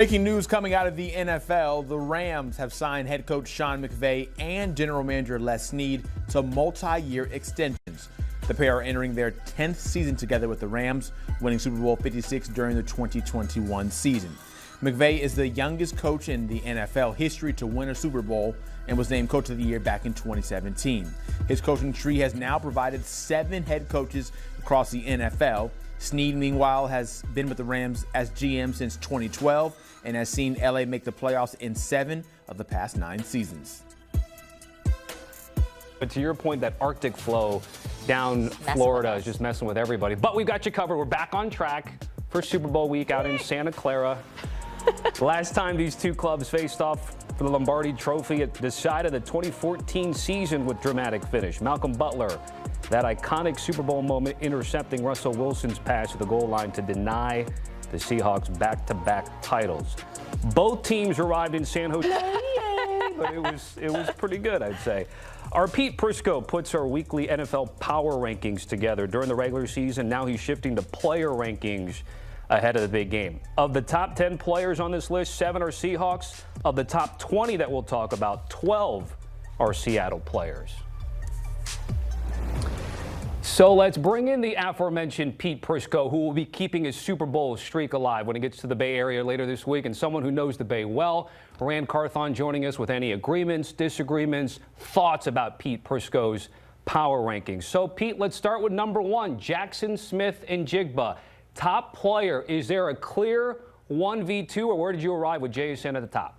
Breaking news coming out of the NFL, the Rams have signed head coach Sean McVay and general manager Les Snead to multi-year extensions. The pair are entering their 10th season together with the Rams, winning Super Bowl 56 during the 2021 season. McVay is the youngest coach in the NFL history to win a Super Bowl and was named Coach of the Year back in 2017. His coaching tree has now provided 7 head coaches across the NFL. Snead, meanwhile, has been with the Rams as GM since 2012 and has seen LA make the playoffs in 7 of the past 9 seasons. But to your point, that Arctic flow down Florida is just messing with everybody. But we've got you covered. We're back on track for Super Bowl week out in Santa Clara. Last time these two clubs faced off for the Lombardi Trophy, it decided the 2014 season with dramatic finish. Malcolm Butler, that iconic Super Bowl moment, intercepting Russell Wilson's pass to the goal line to deny the Seahawks back-to-back titles. Both teams arrived in San Jose, but it was pretty good, I'd say. Our Pete Prisco puts our weekly NFL power rankings together during the regular season. Now he's shifting to player rankings ahead of the big game. Of the top 10 players on this list, 7 are Seahawks. Of the top 20 that we'll talk about, 12 are Seattle players. So let's bring in the aforementioned Pete Prisco, who will be keeping his Super Bowl streak alive when he gets to the Bay Area later this week, and someone who knows the Bay well. Rand Carthon joining us with any agreements, disagreements, thoughts about Pete Prisco's power rankings. So, Pete, let's start with number 1, Jackson Smith-Njigba. Top player, is there a clear 1v2, or where did you arrive with JSN at the top?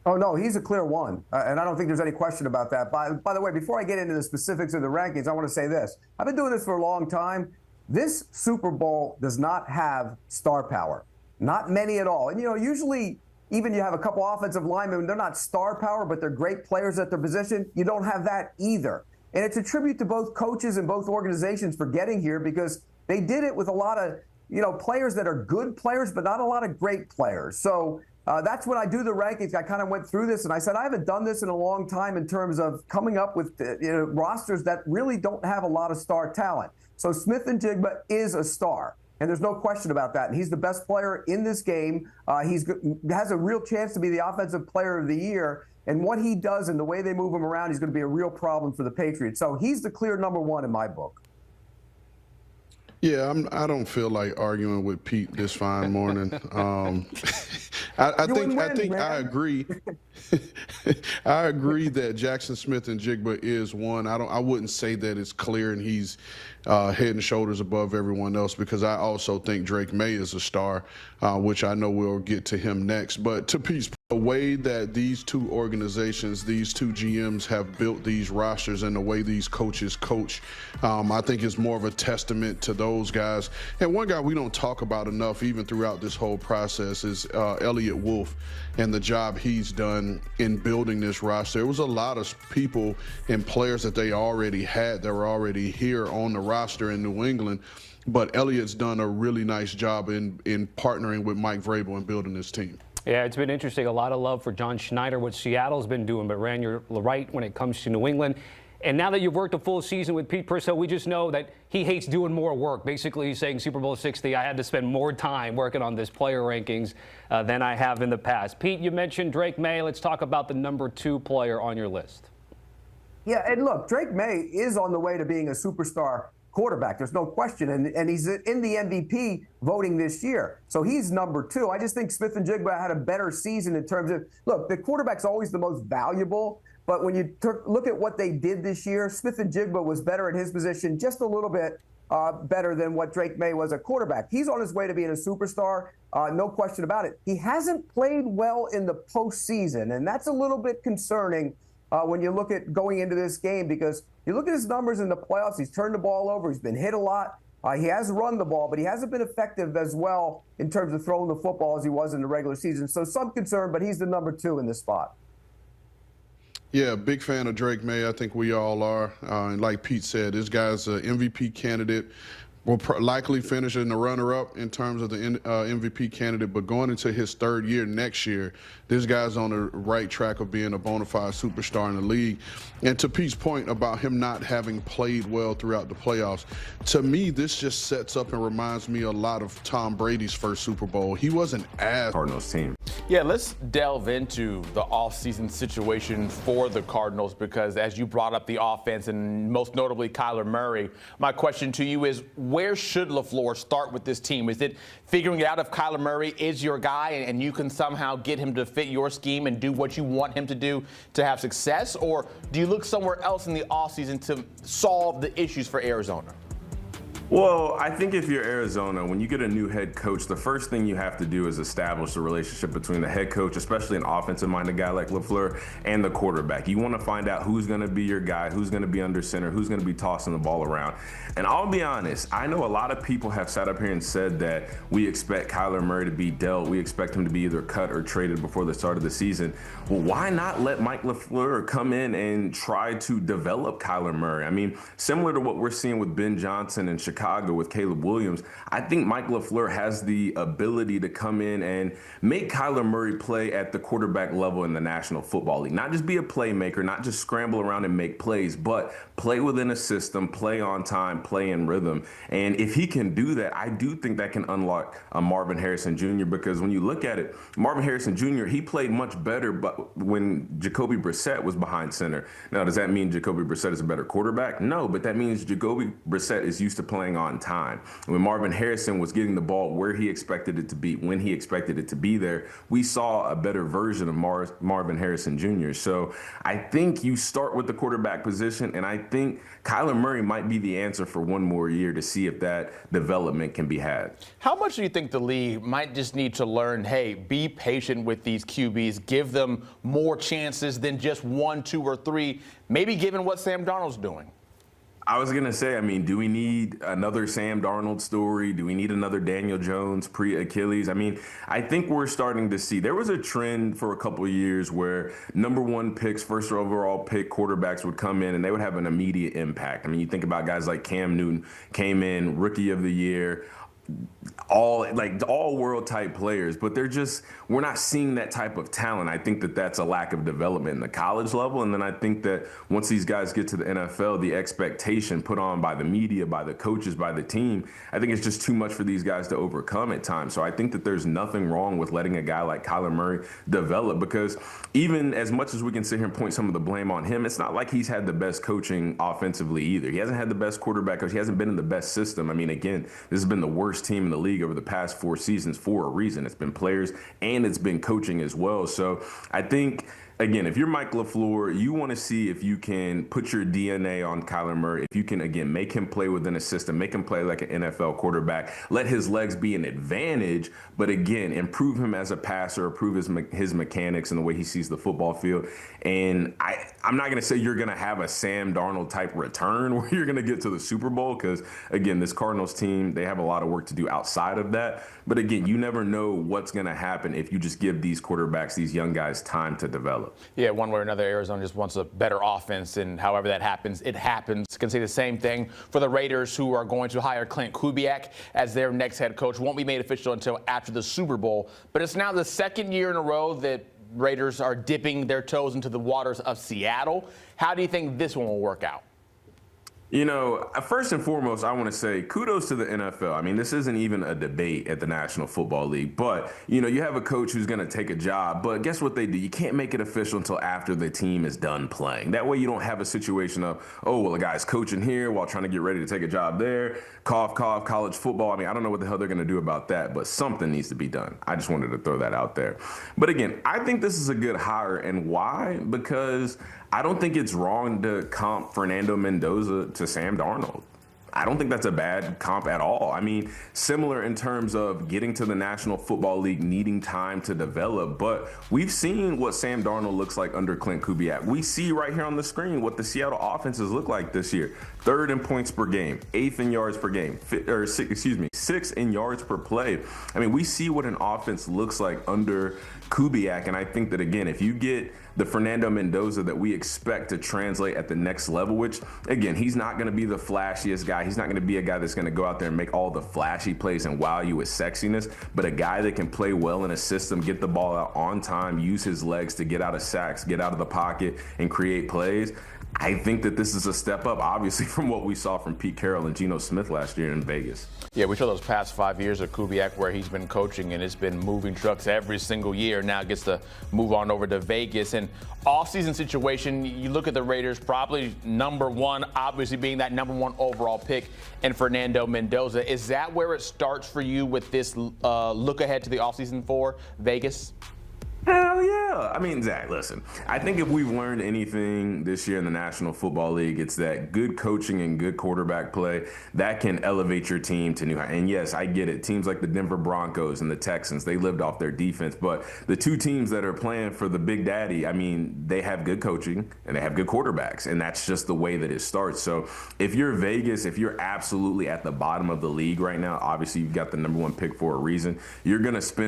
Oh, no, he's a clear 1, and I don't think there's any question about that. By the way, before I get into the specifics of the rankings, I want to say this. I've been doing this for a long time. This Super Bowl does not have star power, not many at all. And, usually even you have a couple offensive linemen, they're not star power, but they're great players at their position. You don't have that either. And it's a tribute to both coaches and both organizations for getting here, because they did it with a lot of, players that are good players, but not a lot of great players. So that's when I do the rankings. I kind of went through this and I said, I haven't done this in a long time in terms of coming up with rosters that really don't have a lot of star talent. So Smith-Njigba is a star, and there's no question about that. And he's the best player in this game. He has a real chance to be the offensive player of the year. And what he does and the way they move him around, he's going to be a real problem for the Patriots. So he's the clear number 1 in my book. Yeah, I don't feel like arguing with Pete this fine morning. I think I agree. I agree that Jackson Smith-Njigba is one. I wouldn't say that it's clear and he's head and shoulders above everyone else, because I also think Drake May is a star, which I know we'll get to him next. But to Pete's point, the way that these two organizations, these two GMs have built these rosters and the way these coaches coach, I think is more of a testament to those guys. And one guy we don't talk about enough, even throughout this whole process, is Elliott Wolf and the job he's done in building this roster. There was a lot of people and players that they already had that were already here on the roster in New England, but Elliott's done a really nice job in partnering with Mike Vrabel and building this team. Yeah, it's been interesting. A lot of love for John Schneider, what Seattle's been doing, but Rand, you're right when it comes to New England. And now that you've worked a full season with Pete Prisco, we just know that he hates doing more work. Basically, he's saying Super Bowl 60, I had to spend more time working on this player rankings than I have in the past. Pete, you mentioned Drake May. Let's talk about the number 2 player on your list. Yeah, and look, Drake May is on the way to being a superstar quarterback. There's no question. And he's in the MVP voting this year. So he's number 2. I just think Smith-Njigba had a better season in terms of, look, the quarterback's always the most valuable. But when you look at what they did this year, Smith-Njigba was better at his position, just a little bit better than what Drake May was at quarterback. He's on his way to being a superstar, no question about it. He hasn't played well in the postseason, and that's a little bit concerning when you look at going into this game, because you look at his numbers in the playoffs, he's turned the ball over, he's been hit a lot. He has run the ball, but he hasn't been effective as well in terms of throwing the football as he was in the regular season. So some concern, but he's the number 2 in this spot. Yeah, big fan of Drake May. I think we all are. And like Pete said, this guy's an MVP candidate. Will likely finish in the runner-up in terms of the MVP candidate, but going into his third year next year, this guy's on the right track of being a bona fide superstar in the league. And to Pete's point about him not having played well throughout the playoffs, to me, this just sets up and reminds me a lot of Tom Brady's first Super Bowl. He wasn't as Cardinals team. Yeah, let's delve into the offseason situation for the Cardinals because as you brought up the offense and most notably Kyler Murray, my question to you is where should LaFleur start with this team? Is it figuring out if Kyler Murray is your guy and you can somehow get him to fit your scheme and do what you want him to do to have success? Or do you look somewhere else in the offseason to solve the issues for Arizona? Well, I think if you're Arizona, when you get a new head coach, the first thing you have to do is establish a relationship between the head coach, especially an offensive-minded guy like LaFleur, and the quarterback. You want to find out who's going to be your guy, who's going to be under center, who's going to be tossing the ball around. And I'll be honest, I know a lot of people have sat up here and said that we expect Kyler Murray to be dealt. We expect him to be either cut or traded before the start of the season. Well, why not let Mike LaFleur come in and try to develop Kyler Murray? I mean, similar to what we're seeing with Ben Johnson and Chicago with Caleb Williams, I think Mike LaFleur has the ability to come in and make Kyler Murray play at the quarterback level in the National Football League. Not just be a playmaker, not just scramble around and make plays, but play within a system, play on time, play in rhythm. And if he can do that, I do think that can unlock Marvin Harrison Jr. because when you look at it, Marvin Harrison Jr., he played much better but when Jacoby Brissett was behind center. Now, does that mean Jacoby Brissett is a better quarterback? No, but that means Jacoby Brissett is used to playing on time. When Marvin Harrison was getting the ball where he expected it to be, when he expected it to be there, we saw a better version of Marvin Harrison Jr. So I think you start with the quarterback position, and I think Kyler Murray might be the answer for one more year to see if that development can be had. How much do you think the league might just need to learn, hey, be patient with these QBs, give them more chances than just 1, 2, or 3, maybe given what Sam Darnold's doing? I was going to say, I mean, do we need another Sam Darnold story? Do we need another Daniel Jones pre-Achilles? I mean, I think we're starting to see. There was a trend for a couple of years where number 1 picks, first overall pick quarterbacks would come in and they would have an immediate impact. I mean, you think about guys like Cam Newton came in, rookie of the year, all world type players, but we're not seeing that type of talent. I think that that's a lack of development in the college level. And then I think that once these guys get to the NFL, the expectation put on by the media, by the coaches, by the team, I think it's just too much for these guys to overcome at times. So I think that there's nothing wrong with letting a guy like Kyler Murray develop, because even as much as we can sit here and point some of the blame on him, it's not like he's had the best coaching offensively either. He hasn't had the best quarterback coach. He hasn't been in the best system. I mean, again, this has been the worst team in the league over the past 4 seasons for a reason. It's been players and it's been coaching as well. So I think, again, if you're Mike LaFleur, you want to see if you can put your DNA on Kyler Murray, if you can, again, make him play within a system, make him play like an NFL quarterback, let his legs be an advantage, but again, improve him as a passer, improve his mechanics and the way he sees the football field. And I'm not going to say you're going to have a Sam Darnold type return where you're going to get to the Super Bowl because, again, this Cardinals team, they have a lot of work to do outside of that. But again, you never know what's going to happen if you just give these quarterbacks, these young guys, time to develop. Yeah, one way or another, Arizona just wants a better offense, and however that happens, it happens. Can say the same thing for the Raiders, who are going to hire Clint Kubiak as their next head coach. Won't be made official until after the Super Bowl, but it's now the second year in a row that Raiders are dipping their toes into the waters of Seattle. How do you think this one will work out? You know, first and foremost, I want to say kudos to the NFL. I mean, this isn't even a debate at the National Football League, but, you know, you have a coach who's going to take a job, but guess what they do? You can't make it official until after the team is done playing. That way you don't have a situation of, oh, well, a guy's coaching here while trying to get ready to take a job there. Cough, cough, college football. I mean, I don't know what the hell they're going to do about that, but something needs to be done. I just wanted to throw that out there. But again, I think this is a good hire. And why? Because I don't think it's wrong to comp Fernando Mendoza to Sam Darnold. I don't think that's a bad comp at all. I mean, similar in terms of getting to the National Football League, needing time to develop, but we've seen what Sam Darnold looks like under Clint Kubiak. We see right here on the screen what the Seattle offenses look like this year. 3rd in points per game, 8th in yards per game, 6th 6th in yards per play. I mean, we see what an offense looks like under Kubiak, and I think that, again, if you get the Fernando Mendoza that we expect to translate at the next level, which, again, he's not going to be the flashiest guy. He's not going to be a guy that's going to go out there and make all the flashy plays and wow you with sexiness, but a guy that can play well in a system, get the ball out on time, use his legs to get out of sacks, get out of the pocket, and create plays. I think that this is a step up, obviously, from what we saw from Pete Carroll and Geno Smith last year in Vegas. Yeah, we saw those past 5 years of Kubiak where he's been coaching and it's been moving trucks every single year. Now gets to move on over to Vegas. And off-season situation, you look at the Raiders, probably number one, obviously being that number one overall pick, and Fernando Mendoza. Is that where it starts for you with this look ahead to the offseason for Vegas? Hell yeah. I mean, Zach, listen, I think if we've learned anything this year in the National Football League, it's that good coaching and good quarterback play, that can elevate your team to new heights. And yes, I get it. Teams like the Denver Broncos and the Texans, they lived off their defense. But the two teams that are playing for the Big Daddy, I mean, they have good coaching and they have good quarterbacks. And that's just the way that it starts. So if you're Vegas, if you're absolutely at the bottom of the league right now, obviously you've got the number one pick for a reason. You're going to spend